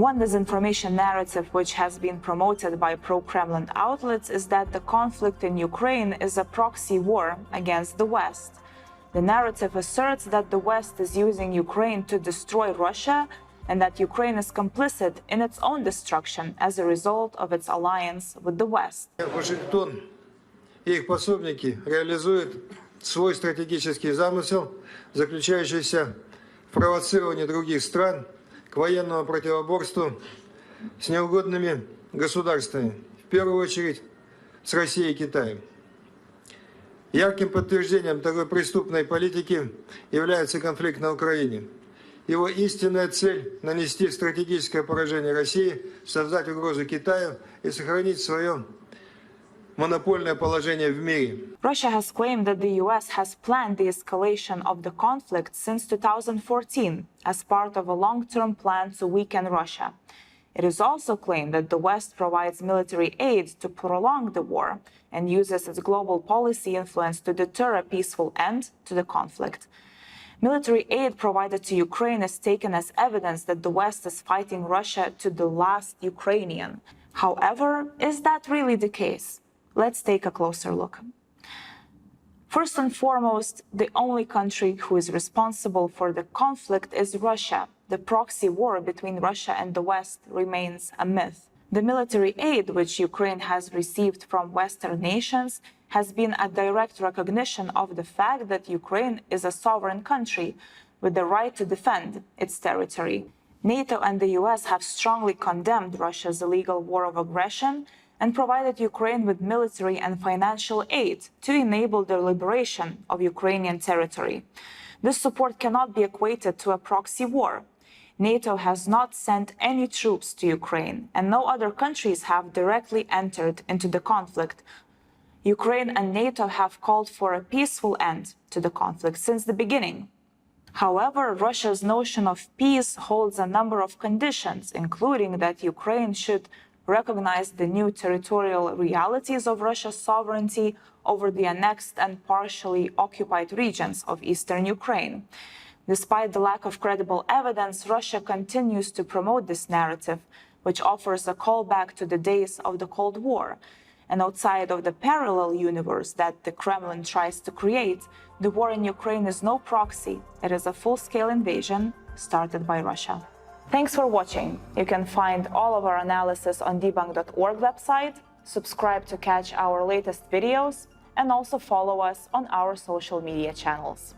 One disinformation narrative which has been promoted by pro-Kremlin outlets is that the conflict in Ukraine is a proxy war against the West. The narrative asserts that the West is using Ukraine to destroy Russia and that Ukraine is complicit in its own destruction as a result of its alliance with the West. Вашингтон и их пособники реализуют свой стратегический замысел, заключающийся в провоцировании других стран к военному противоборству с неугодными государствами, в первую очередь с Россией и Китаем. Ярким подтверждением такой преступной политики является конфликт на Украине. Его истинная цель – нанести стратегическое поражение России, создать угрозу Китаю и сохранить свое монопольное положение в мире. Russia has claimed that the US has planned the escalation of the conflict since 2014 as part of a long-term plan to weaken Russia. It is also claimed that the West provides military aid to prolong the war and uses its global policy influence to deter a peaceful end to the conflict. Military aid provided to Ukraine is taken as evidence that the West is fighting Russia to the last Ukrainian. However, is that really the case? Let's take a closer look. First and foremost, the only country who is responsible for the conflict is Russia. The proxy war between Russia and the West remains a myth. The military aid which Ukraine has received from Western nations has been a direct recognition of the fact that Ukraine is a sovereign country with the right to defend its territory. NATO and the US have strongly condemned Russia's illegal war of aggression and provided Ukraine with military and financial aid to enable the liberation of Ukrainian territory. This support cannot be equated to a proxy war. NATO has not sent any troops to Ukraine, and no other countries have directly entered into the conflict. Ukraine and NATO have called for a peaceful end to the conflict since the beginning. However, Russia's notion of peace holds a number of conditions, including that Ukraine should recognize the new territorial realities of Russia's sovereignty over the annexed and partially occupied regions of eastern Ukraine. Despite the lack of credible evidence, Russia continues to promote this narrative, which offers a callback to the days of the Cold War. And outside of the parallel universe that the Kremlin tries to create, the war in Ukraine is no proxy. It is a full-scale invasion started by Russia. Thanks for watching. You can find all of our analysis on debunk.org website, subscribe to catch our latest videos, and also follow us on our social media channels.